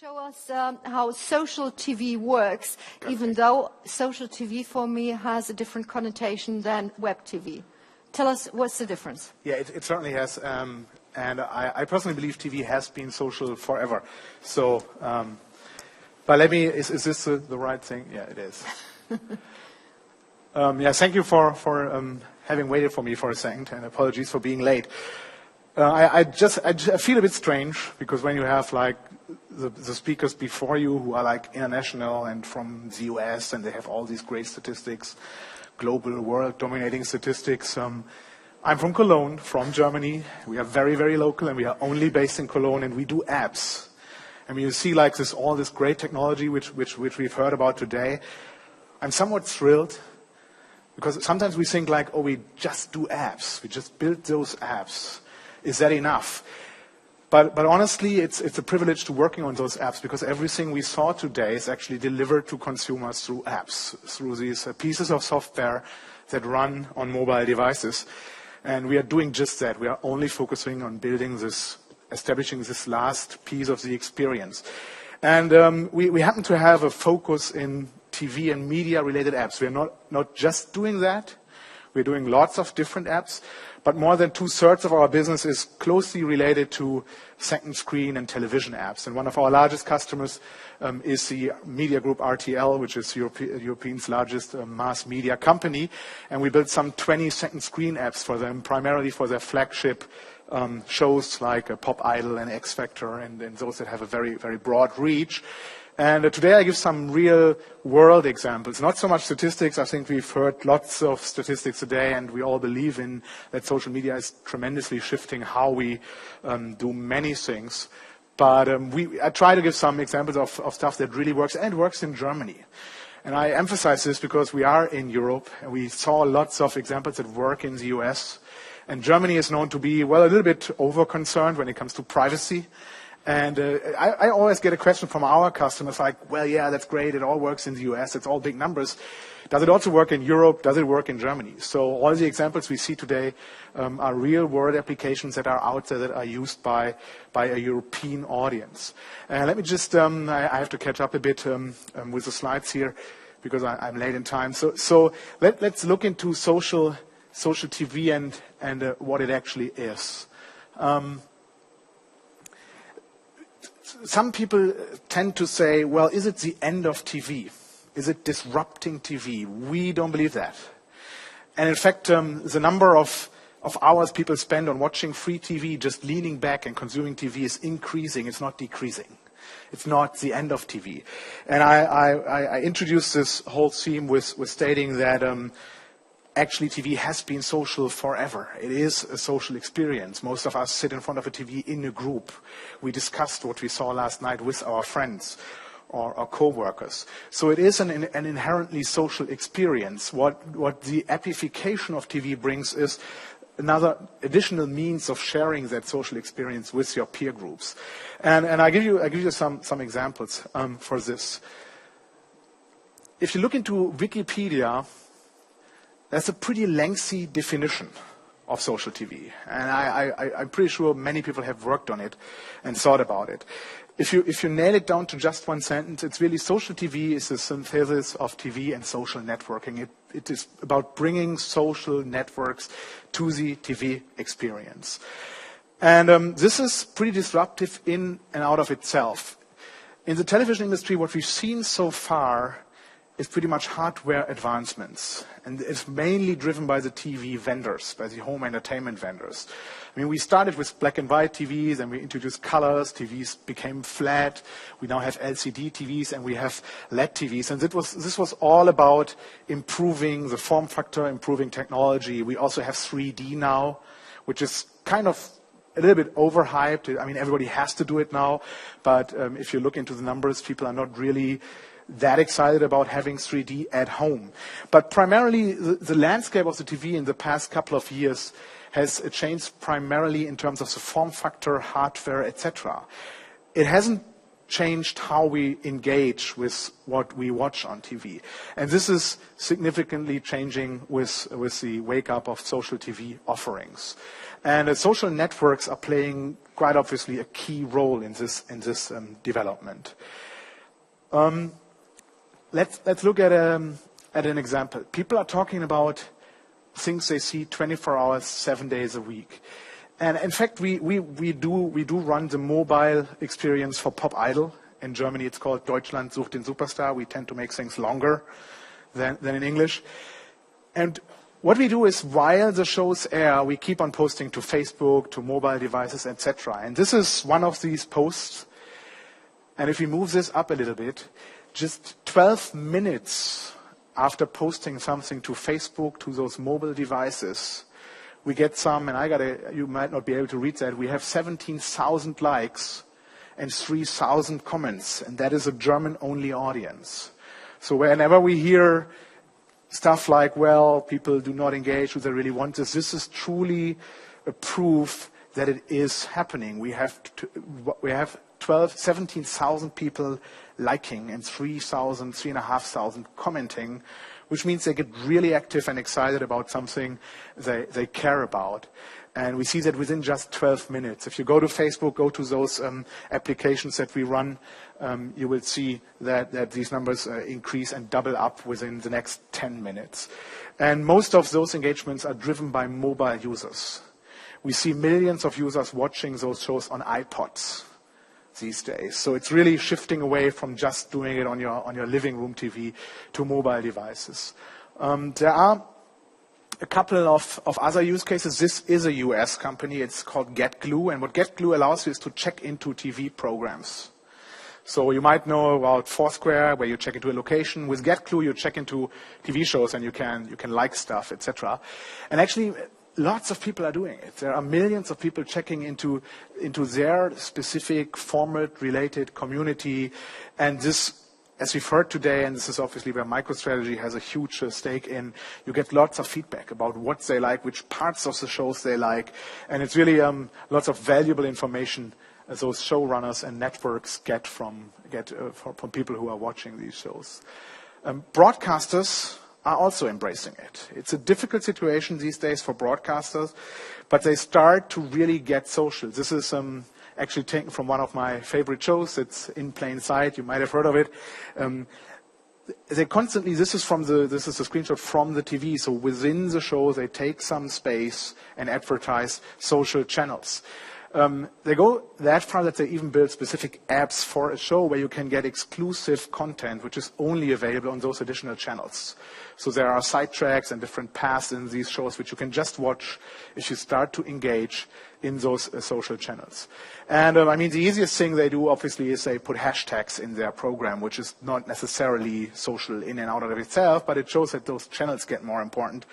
Show us how social TV works, even though social TV for me has a different connotation than web TV. Tell us, what's the difference? Yeah, it certainly has. And I personally believe TV has been social forever. So, but let me, is this the right thing? Yeah, it is. Yeah, thank you for having waited for me for a second, and apologies for being late. I feel a bit strange because when you have like the speakers before you who are like international and from the US and they have all these great statistics, global, world dominating statistics. I'm from Cologne, from Germany. We are very, very local and we are only based in Cologne and we do apps. I mean, you see like this, all this great technology which we've heard about today. I'm somewhat thrilled because sometimes we think like, oh, we just do apps. We just build those apps. Is that enough? But honestly, it's a privilege to working on those apps because everything we saw today is actually delivered to consumers through apps, through these pieces of software that run on mobile devices. And we are doing just that. We are only focusing on building this, establishing this last piece of the experience. And we happen to have a focus in TV and media-related apps. We are not just doing that. We're doing lots of different apps, but more than 2/3 of our business is closely related to second screen and television apps. And one of our largest customers is the media group RTL, which is Europe's largest mass media company. And we built some 20 second screen apps for them, primarily for their flagship shows like Pop Idol and X Factor, and those that have a very, very broad reach. And today I give some real world examples, not so much statistics. I think we've heard lots of statistics today and we all believe in that social media is tremendously shifting how we do many things. But I try to give some examples of stuff that really works and works in Germany. And I emphasize this because we are in Europe and we saw lots of examples that work in the US. And Germany is known to be, well, a little bit over-concerned when it comes to privacy. And I always get a question from our customers like, well, yeah, that's great. It all works in the US. It's all big numbers. Does it also work in Europe? Does it work in Germany? So all the examples we see today are real world applications that are out there that are used by a European audience. And let me just, I have to catch up a bit with the slides here because I'm late in time. So let's look into social TV and what it actually is. Some people tend to say, well, is it the end of TV? Is it disrupting TV? We don't believe that. And in fact, the number of hours people spend on watching free TV, just leaning back and consuming TV is increasing. It's not decreasing. It's not the end of TV. And I introduced this whole theme with stating that actually, TV has been social forever. It is a social experience. Most of us sit in front of a TV in a group. We discussed what we saw last night with our friends or our co-workers. So it is an inherently social experience. What the amplification of TV brings is another additional means of sharing that social experience with your peer groups. And I give you some examples for this. If you look into Wikipedia, that's a pretty lengthy definition of social TV. And I'm pretty sure many people have worked on it and thought about it. If you nail it down to just one sentence, it's really social TV is a synthesis of TV and social networking. It is about bringing social networks to the TV experience. And this is pretty disruptive in and out of itself. In the television industry, what we've seen so far is pretty much hardware advancements. And it's mainly driven by the TV vendors, by the home entertainment vendors. I mean, we started with black and white TVs and we introduced colors. TVs became flat. We now have LCD TVs and we have LED TVs. And this was all about improving the form factor, improving technology. We also have 3D now, which is kind of a little bit overhyped. I mean, everybody has to do it now. But if you look into the numbers, people are not really that excited about having 3D at home. But primarily, the landscape of the TV in the past couple of years has changed primarily in terms of the form factor, hardware, etc. It hasn't changed how we engage with what we watch on TV. And this is significantly changing with the wake up of social TV offerings. And social networks are playing quite obviously a key role in this development. Let's look at an example. People are talking about things they see 24 hours, 7 days a week. And in fact, we do run the mobile experience for Pop Idol. In Germany, it's called Deutschland sucht den Superstar. We tend to make things longer than in English. And what we do is, while the shows air, we keep on posting to Facebook, to mobile devices, etc. And this is one of these posts. And if we move this up a little bit, just 12 minutes after posting something to Facebook, to those mobile devices, we get some, and you might not be able to read that, we have 17,000 likes and 3,000 comments, and that is a German-only audience. So whenever we hear stuff like, well, people do not engage, do they really want this is truly a proof that it is happening. We have 17,000 people liking and 3,500 commenting, which means they get really active and excited about something they care about. And we see that within just 12 minutes. If you go to Facebook, go to those applications that we run, you will see that these numbers increase and double up within the next 10 minutes. And most of those engagements are driven by mobile users. We see millions of users watching those shows on iPods these days. So it's really shifting away from just doing it on your living room TV to mobile devices. There are a couple of other use cases. This is a US company. It's called GetGlue. And what GetGlue allows you is to check into TV programs. So you might know about Foursquare, where you check into a location. With GetGlue, you check into TV shows and you can like stuff, etc. And actually, lots of people are doing it. There are millions of people checking into their specific format-related community. And this, as we've heard today, and this is obviously where MicroStrategy has a huge stake in, you get lots of feedback about what they like, which parts of the shows they like. And it's really lots of valuable information those showrunners and networks get from people who are watching these shows. Broadcasters are also embracing it. It's a difficult situation these days for broadcasters, but they start to really get social. This is actually taken from one of my favorite shows. It's In Plain Sight. You might have heard of it. They constantly, this is a screenshot from the TV. So within the show, they take some space and advertise social channels. They go that far that they even build specific apps for a show where you can get exclusive content, which is only available on those additional channels. So there are sidetracks and different paths in these shows which you can just watch if you start to engage in those social channels. And the easiest thing they do, obviously, is they put hashtags in their program, which is not necessarily social in and out of itself, but it shows that those channels get more important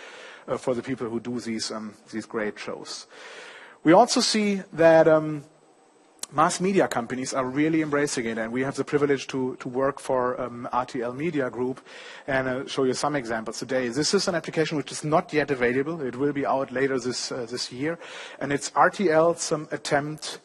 for the people who do these great shows. We also see that mass media companies are really embracing it, and we have the privilege to work for RTL Media Group and show you some examples today. This is an application which is not yet available. It will be out later this year, and it's RTL's attempt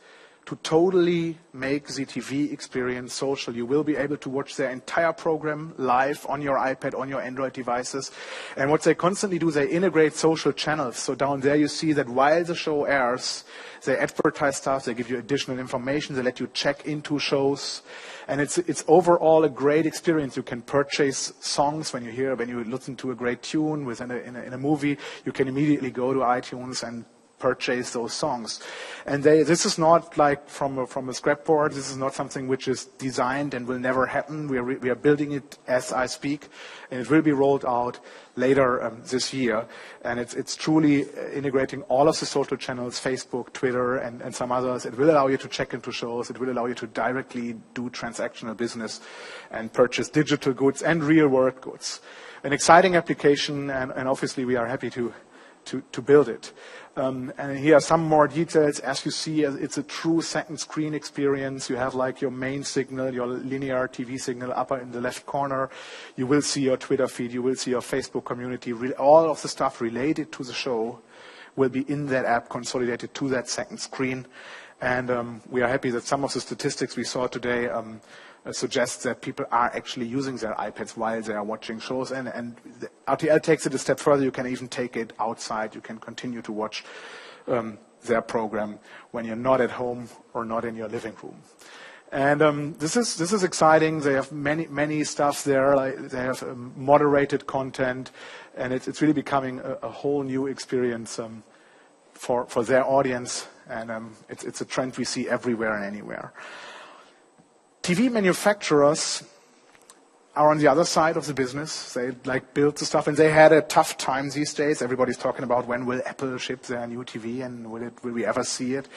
to totally make the TV experience social. You will be able to watch their entire program live on your iPad, on your Android devices. And what they constantly do, they integrate social channels. So down there you see that while the show airs, they advertise stuff, they give you additional information, they let you check into shows. And it's overall a great experience. You can purchase songs when you listen to a great tune in a movie. You can immediately go to iTunes and purchase those songs. And this is not like from a scrapboard. This is not something which is designed and will never happen. We are building it as I speak, and it will be rolled out later this year. And it's truly integrating all of the social channels, Facebook, Twitter, and some others. It will allow you to check into shows. It will allow you to directly do transactional business and purchase digital goods and real-world goods. An exciting application, and obviously we are happy to build it. And here are some more details. As you see, it's a true second screen experience. You have like your main signal, your linear TV signal upper in the left corner. You will see your Twitter feed. You will see your Facebook community. All of the stuff related to the show will be in that app, consolidated to that second screen. And we are happy that some of the statistics we saw today suggests that people are actually using their iPads while they are watching shows. And the RTL takes it a step further. You can even take it outside. You can continue to watch their program when you're not at home or not in your living room. And this is exciting. They have many stuff there. They have moderated content, and it's really becoming a whole new experience for their audience. And it's a trend we see everywhere and anywhere. TV manufacturers are on the other side of the business. They build the stuff, and they had a tough time these days. Everybody's talking about when will Apple ship their new TV, and will we ever see it?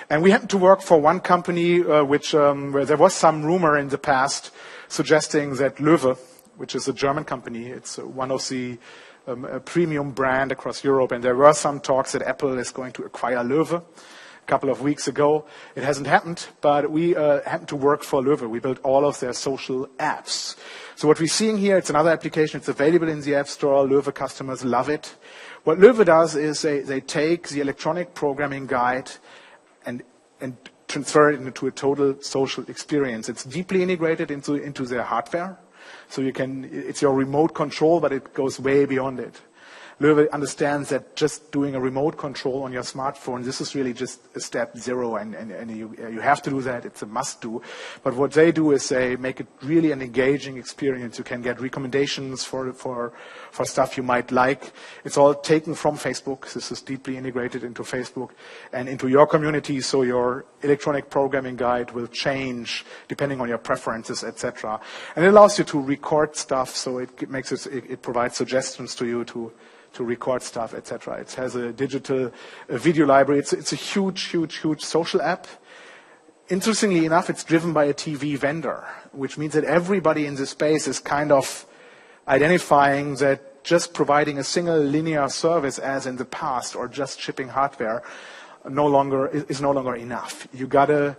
And we happen to work for one company where there was some rumor in the past suggesting that Löwe, which is a German company, it's one of the premium brand across Europe, and there were some talks that Apple is going to acquire Löwe. A couple of weeks ago. It hasn't happened, but we happen to work for Löwe. We built all of their social apps. So what we're seeing here, it's another application. It's available in the App Store. Löwe customers love it. What Löwe does is they take the electronic programming guide and transfer it into a total social experience. It's deeply integrated into their hardware. So it's your remote control, but it goes way beyond it. Löwe understands that just doing a remote control on your smartphone, this is really just a step zero, and you have to do that. It's a must do. But what they do is they make it really an engaging experience. You can get recommendations for stuff you might like. It's all taken from Facebook. This is deeply integrated into Facebook and into your community, so your electronic programming guide will change depending on your preferences, etc. And it allows you to record stuff, so it provides suggestions to you to record stuff, etc. It has a digital video library. It's a huge social app. Interestingly enough, it's driven by a TV vendor, which means that everybody in this space is kind of identifying that just providing a single linear service as in the past or just shipping hardware is no longer enough. You gotta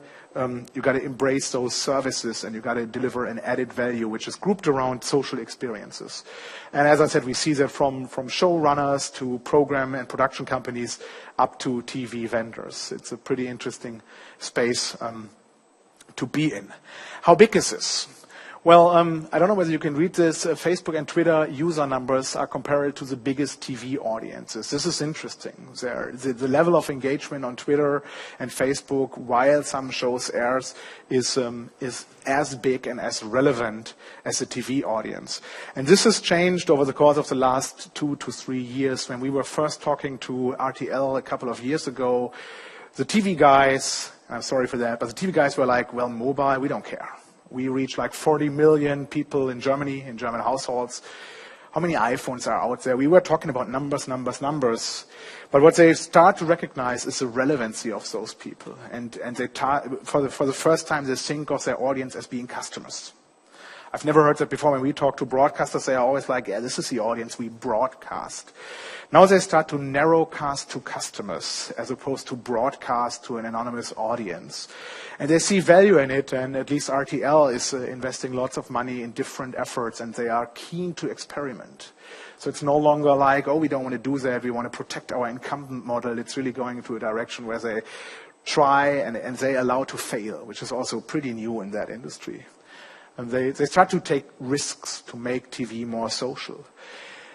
embrace those services, and you gotta deliver an added value, which is grouped around social experiences. And as I said, we see that from showrunners to program and production companies up to TV vendors. It's a pretty interesting space to be in. How big is this? Well, I don't know whether you can read this. Facebook and Twitter user numbers are comparable to the biggest TV audiences. This is interesting. The level of engagement on Twitter and Facebook while some shows airs is as big and as relevant as the TV audience. And this has changed over the course of the last 2 to 3 years. When we were first talking to RTL a couple of years ago, the TV guys, I'm sorry for that, but the TV guys were like, well, mobile, we don't care. We reach 40 million people in Germany, in German households. How many iPhones are out there? We were talking about numbers. But what they start to recognize is the relevancy of those people. And they for the first time, they think of their audience as being customers. I've never heard that before. When we talk to broadcasters, they are always like, yeah, this is the audience we broadcast. Now they start to narrowcast to customers as opposed to broadcast to an anonymous audience. And they see value in it, and at least RTL is investing lots of money in different efforts, and they are keen to experiment. So it's no longer like, oh, we don't want to do that, we want to protect our incumbent model. It's really going into a direction where they try and they allow to fail, which is also pretty new in that industry. And they start to take risks to make TV more social.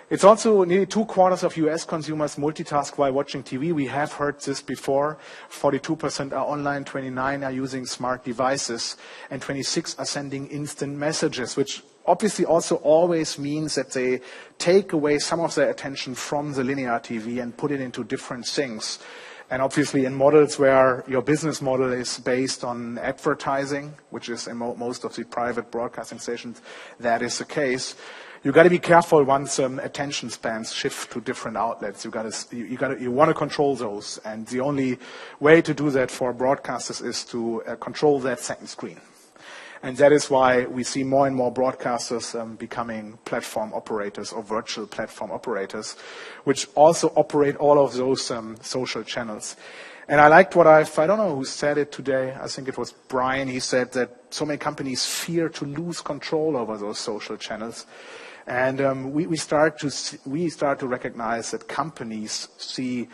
It's also nearly 2/4 of US consumers multitask while watching TV. We have heard this before. 42% are online, 29% are using smart devices, and 26% are sending instant messages, which obviously also always means that they take away some of their attention from the linear TV and put it into different things. And obviously in models where your business model is based on advertising, which is in most of the private broadcasting stations, that is the case. You got to be careful once attention spans shift to different outlets. You want to control those, and the only way to do that for broadcasters is to control that second screen. And that is why we see more and more broadcasters becoming platform operators or virtual platform operators, which also operate all of those social channels. And I liked I don't know who said it today, I think it was Brian. He said that so many companies fear to lose control over those social channels. And we start to recognize that companies see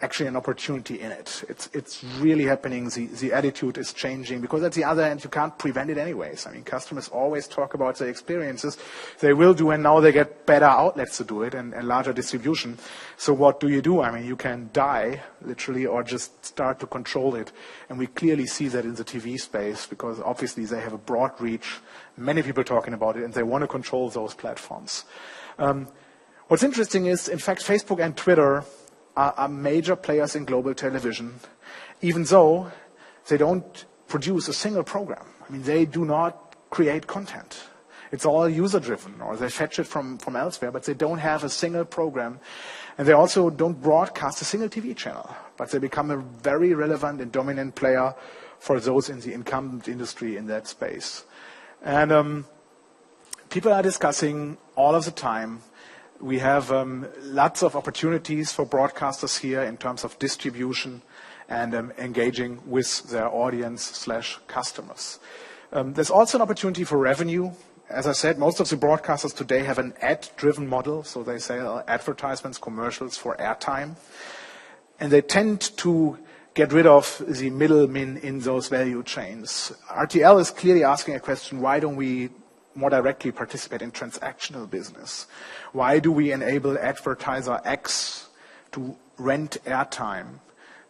actually an opportunity in it. It's really happening. The attitude is changing, because at the other end, you can't prevent it anyways. I mean, customers always talk about their experiences. They will do, and now they get better outlets to do it and larger distribution. So what do? I mean, you can die, literally, or just start to control it. And we clearly see that in the TV space, because obviously they have a broad reach, many people talking about it, and they want to control those platforms. What's interesting is, in fact, Facebook and Twitter are major players in global television, even though they don't produce a single program. I mean, they do not create content. It's all user-driven, or they fetch it from elsewhere, but they don't have a single program. And they also don't broadcast a single TV channel, but they become a very relevant and dominant player for those in the incumbent industry in that space. And people are discussing all of the time. We have lots of opportunities for broadcasters here in terms of distribution and engaging with their audience/customers. There's also an opportunity for revenue. As I said, most of the broadcasters today have an ad-driven model, so they sell advertisements, commercials for airtime. And they tend to get rid of the middlemen in those value chains. RTL is clearly asking a question: why don't we more directly participate in transactional business? Why do we enable advertiser X to rent airtime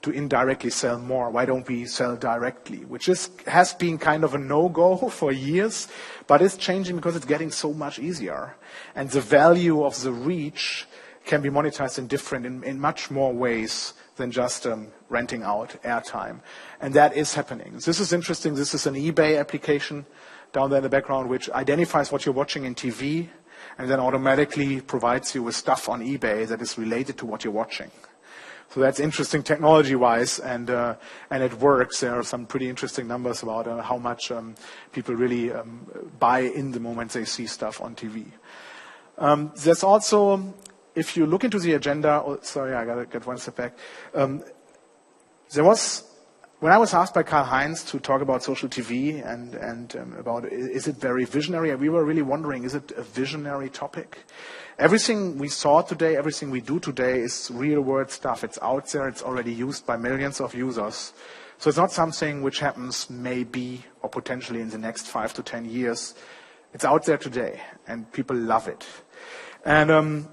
to indirectly sell more? Why don't we sell directly? Which has been kind of a no-go for years, but it's changing because it's getting so much easier. And the value of the reach can be monetized in much more ways than just renting out airtime. And that is happening. This is interesting. This is an eBay application down there in the background, which identifies what you're watching in TV and then automatically provides you with stuff on eBay that is related to what you're watching. So that's interesting technology-wise, and it works. There are some pretty interesting numbers about how much people really buy in the moment they see stuff on TV. There's also, if you look into the agenda, sorry, I got to get one step back. When I was asked by Karl-Heinz to talk about social TV and about is it very visionary, we were really wondering, is it a visionary topic? Everything we saw today, everything we do today is real-world stuff. It's out there. It's already used by millions of users. So it's not something which happens maybe or potentially in the next 5 to 10 years. It's out there today, and people love it. And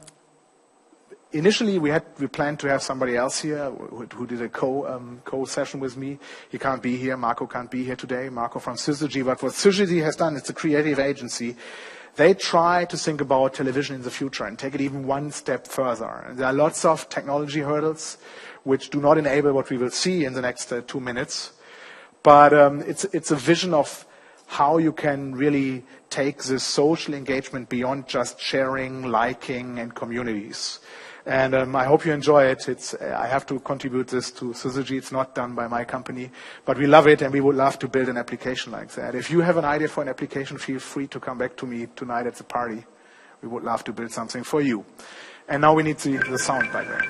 initially, we planned to have somebody else here who did a co-session with me. He can't be here. Marco can't be here today. Marco from SYZYGY. But what SYZYGY has done, it's a creative agency. They try to think about television in the future and take it even one step further. And there are lots of technology hurdles which do not enable what we will see in the next 2 minutes. But it's a vision of how you can really take this social engagement beyond just sharing, liking, and communities. And I hope you enjoy it. I have to contribute this to SYZYGY. It's not done by my company, but we love it, and we would love to build an application like that. If you have an idea for an application, feel free to come back to me tonight at the party. We would love to build something for you. And now we need the sound, by the way.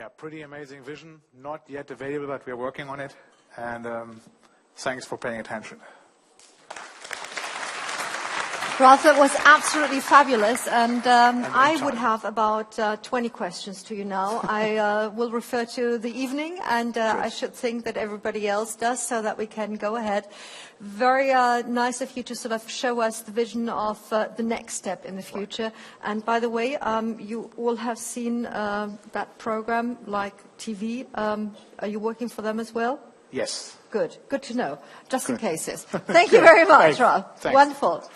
yeah, pretty amazing vision. Not yet available, but we're working on it. And thanks for paying attention. Ralf, it was absolutely fabulous, and I would have about 20 questions to you now. I will refer to the evening, and I should think that everybody else does, so that we can go ahead. Very nice of you to sort of show us the vision of the next step in the future. And by the way, you all have seen that program like TV. Are you working for them as well? Yes. Good. Good to know, just in cases. Thank you very much, Ralf. Thanks. Wonderful.